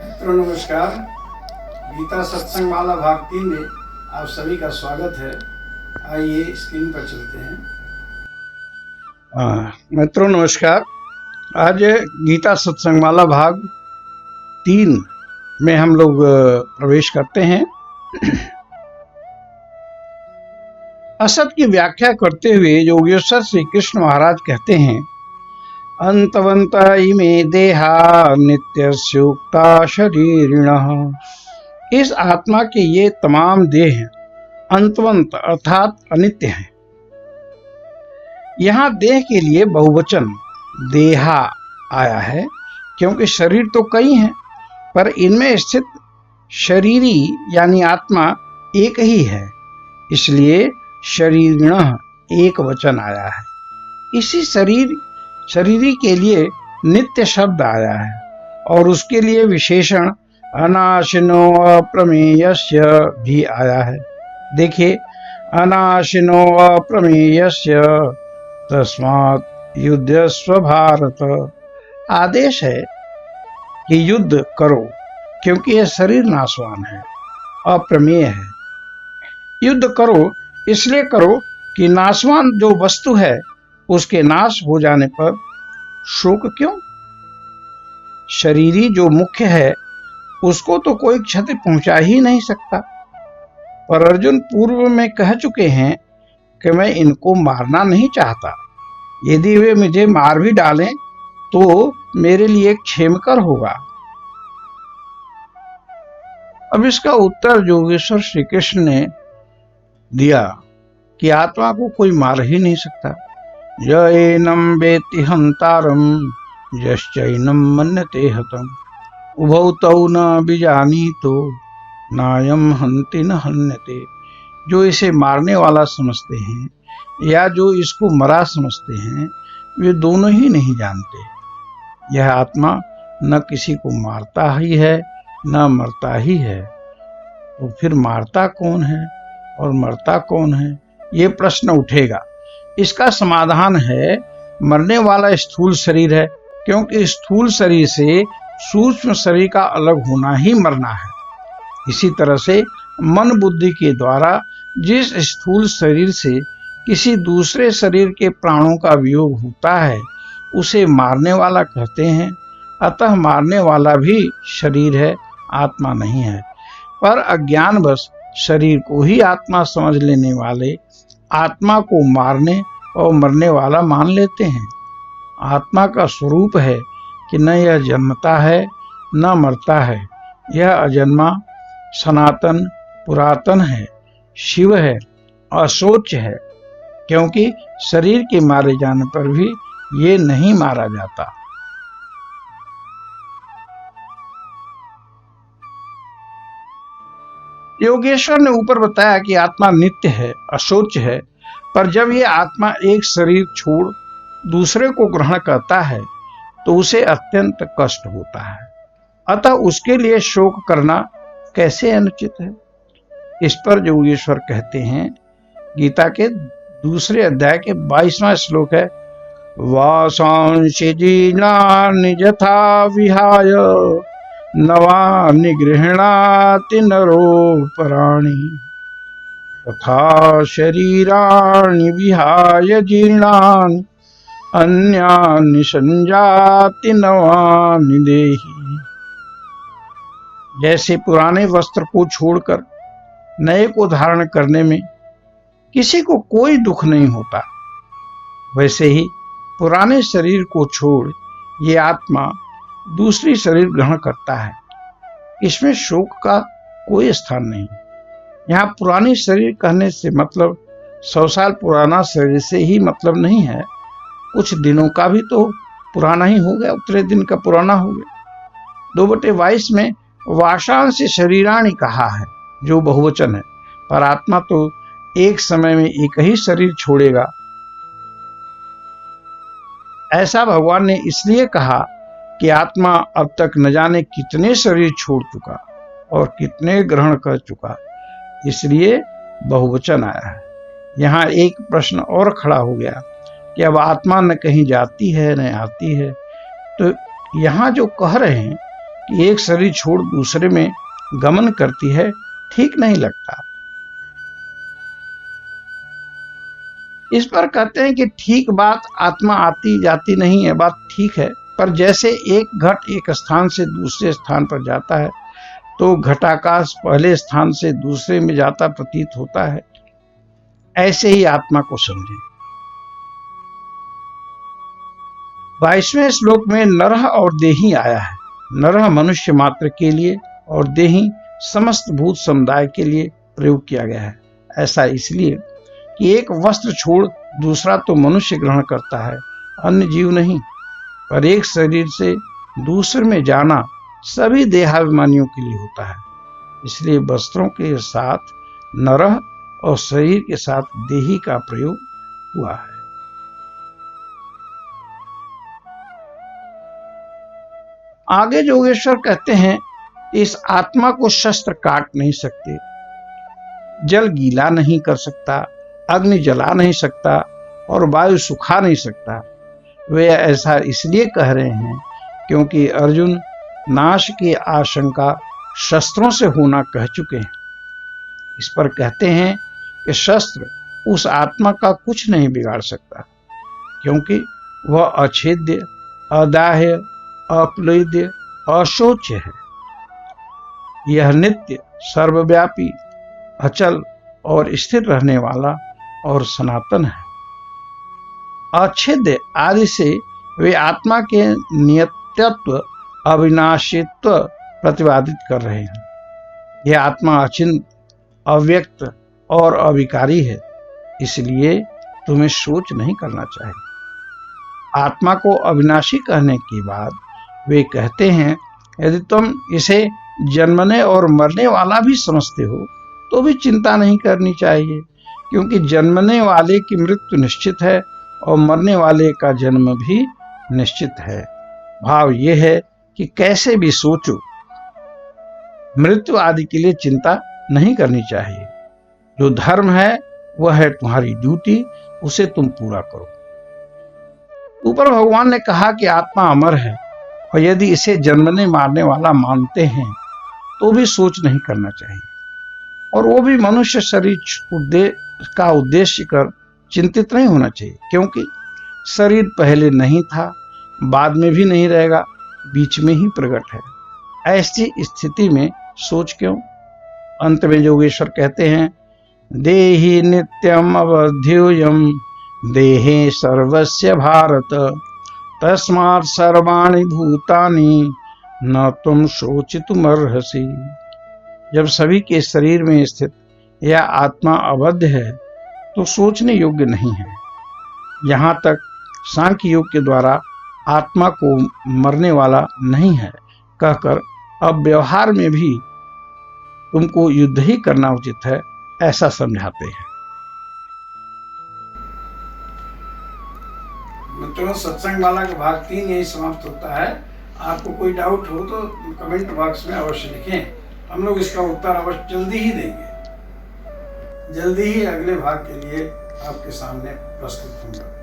मित्रों नमस्कार। गीता सत्संग माला भाग 3 में आप सभी का स्वागत है। आइए स्क्रीन पर चलते हैं। मित्रों नमस्कार। आज गीता सत्संग माला भाग 3 में हम लोग प्रवेश करते हैं। असत की व्याख्या करते हुए योगेश्वर श्री कृष्ण महाराज कहते हैं, अंतवंत इमे देहा नित्यस्योक्ता शरीरिणः। इस आत्मा के ये तमाम देह अंतवंत अर्थात अनित्य हैं। यहाँ देह के लिए बहुवचन देहा आया है, क्योंकि शरीर तो कई हैं, पर इनमें स्थित शरीरी यानी आत्मा एक ही है, इसलिए शरीरिणः एक वचन आया है। इसी शरीरी के लिए नित्य शब्द आया है और उसके लिए विशेषण अनाशिनो अप्रमेयस्य भी आया है। देखिए, अनाशिनो अप्रमेयस्य तस्मात् युध्यस्व भारत। आदेश है कि युद्ध करो, क्योंकि यह शरीर नाशवान है, अप्रमेय है। युद्ध करो इसलिए करो कि नाशवान जो वस्तु है उसके नाश हो जाने पर शोक क्यों? शरीरी जो मुख्य है उसको तो कोई क्षति पहुंचा ही नहीं सकता। पर अर्जुन पूर्व में कह चुके हैं कि मैं इनको मारना नहीं चाहता। यदि वे मुझे मार भी डालें तो मेरे लिए क्षेमकर होगा। अब इसका उत्तर योगेश्वर श्री कृष्ण ने दिया कि आत्मा को कोई मार ही नहीं सकता। यैनं वेत्ति हन्तारं यश्चैनं मन्यते हतम् उभौ तौ न विजानीतो नायं हन्ति न हन्यते। जो इसे मारने वाला समझते हैं या जो इसको मरा समझते हैं, वे दोनों ही नहीं जानते। यह आत्मा न किसी को मारता ही है न मरता ही है। तो फिर मारता कौन है और मरता कौन है, ये प्रश्न उठेगा। इसका समाधान है, मरने वाला स्थूल शरीर है, क्योंकि स्थूल शरीर से सूक्ष्म शरीर का अलग होना ही मरना है। इसी तरह से मन बुद्धि के द्वारा जिस स्थूल शरीर से किसी दूसरे शरीर के प्राणों का वियोग होता है उसे मारने वाला कहते हैं। अतः मारने वाला भी शरीर है, आत्मा नहीं है। पर अज्ञानवश शरीर को ही आत्मा समझ लेने वाले आत्मा को मारने और मरने वाला मान लेते हैं। आत्मा का स्वरूप है कि न यह जन्मता है न मरता है। यह अजन्मा, सनातन, पुरातन है, शिव है, अशोच है, क्योंकि शरीर के मारे जाने पर भी ये नहीं मारा जाता। योगेश्वर ने ऊपर बताया कि आत्मा नित्य है, अशोच है, पर जब ये आत्मा एक शरीर छोड़ दूसरे को ग्रहण करता है तो उसे अत्यंत कष्ट होता है। अतः उसके लिए शोक करना कैसे अनुचित है। इस पर योगेश्वर कहते हैं, गीता के दूसरे अध्याय के 22वां श्लोक है, वासांसि जीर्णानि यथा विहाय नवानि गृह्णाति नरोपराणि तथा शरीराणि विहाय जीर्णानि अन्यानि संजाति नवानि देहि। जैसे पुराने वस्त्र को छोड़कर नए को धारण करने में किसी को कोई दुख नहीं होता, वैसे ही पुराने शरीर को छोड़ ये आत्मा दूसरी शरीर ग्रहण करता है। इसमें शोक का कोई स्थान नहीं। यहाँ पुरानी शरीर कहने से मतलब 100 साल पुराना शरीर से ही मतलब नहीं है, कुछ दिनों का भी तो पुराना ही हो गया, उतने दिन का पुराना हो गया। 2/22 में वाशांश शरीराणि कहा है जो बहुवचन है, पर आत्मा तो एक समय में एक ही शरीर छोड़ेगा। ऐसा भगवान ने इसलिए कहा कि आत्मा अब तक न जाने कितने शरीर छोड़ चुका और कितने ग्रहण कर चुका, इसलिए बहुवचन आया है। यहाँ एक प्रश्न और खड़ा हो गया, कि अब आत्मा न कहीं जाती है न आती है। तो यहाँ जो कह रहे हैं कि एक शरीर छोड़ दूसरे में गमन करती है, ठीक नहीं लगता। इस पर कहते हैं कि ठीक बात, आत्मा आती जाती नहीं है, बात ठीक है, पर जैसे एक घट एक स्थान से दूसरे स्थान पर जाता है तो घटाकाश पहले स्थान से दूसरे में जाता प्रतीत होता है, ऐसे ही आत्मा को समझें। 22वें श्लोक में नरह और देही आया है। नरह मनुष्य मात्र के लिए और देही समस्त भूत समुदाय के लिए प्रयोग किया गया है। ऐसा इसलिए कि एक वस्त्र छोड़ दूसरा तो मनुष्य ग्रहण करता है, अन्य जीव नहीं, पर एक शरीर से दूसरे में जाना सभी देहाभिमानियों के लिए होता है। इसलिए वस्त्रों के साथ नरह और शरीर के साथ देही का प्रयोग हुआ है। आगे योगेश्वर कहते हैं, इस आत्मा को शस्त्र काट नहीं सकते, जल गीला नहीं कर सकता, अग्नि जला नहीं सकता और वायु सुखा नहीं सकता। वे ऐसा इसलिए कह रहे हैं क्योंकि अर्जुन नाश की आशंका शस्त्रों से होना कह चुके हैं। इस पर कहते हैं कि शस्त्र उस आत्मा का कुछ नहीं बिगाड़ सकता, क्योंकि वह अछेद्य, अदाह्य, अक्लेद्य, अशोच्य है। यह नित्य, सर्वव्यापी, अचल और स्थिर रहने वाला और सनातन है। अछेद्य आदि से वे आत्मा के नित्यत्व, अविनाशित्व प्रतिपादित कर रहे हैं। यह आत्मा अचिंत, अव्यक्त और अविकारी है, इसलिए तुम्हें सोच नहीं करना चाहिए। आत्मा को अविनाशी कहने के बाद वे कहते हैं, यदि तुम इसे जन्मने और मरने वाला भी समझते हो तो भी चिंता नहीं करनी चाहिए, क्योंकि जन्मने वाले की मृत्यु निश्चित है और मरने वाले का जन्म भी निश्चित है। भाव यह है कि कैसे भी सोचो, मृत्यु आदि के लिए चिंता नहीं करनी चाहिए। जो धर्म है वह है तुम्हारी ड्यूटी, उसे तुम पूरा करो। ऊपर भगवान ने कहा कि आत्मा अमर है, और यदि इसे जन्मने मारने वाला मानते हैं तो भी सोच नहीं करना चाहिए, और वो भी मनुष्य शरीर का उद्देश्य कर चिंतित नहीं होना चाहिए, क्योंकि शरीर पहले नहीं था, बाद में भी नहीं रहेगा, बीच में ही प्रकट है। ऐसी स्थिति में सोच क्यों? अंत में योगेश्वर कहते हैं, देहि नित्यम अवध्योयम देहे सर्वस्य भारत तस्मात् सर्वाणि भूतानि न तुम शोचितुमर्हसि। जब सभी के शरीर में स्थित यह आत्मा अवध्य है तो सोचने योग्य नहीं है। यहाँ तक सांख्य योग के द्वारा आत्मा को मरने वाला नहीं है कहकर अब व्यवहार में भी तुमको युद्ध ही करना उचित है, ऐसा समझाते हैं। मित्रों, सत्संग माला का भाग 3 यही समाप्त होता है। आपको कोई डाउट हो तो कमेंट बॉक्स में अवश्य लिखें, हम लोग इसका उत्तर अवश्य जल्दी ही देंगे। जल्दी ही अगले भाग के लिए आपके सामने प्रस्तुत होंगे।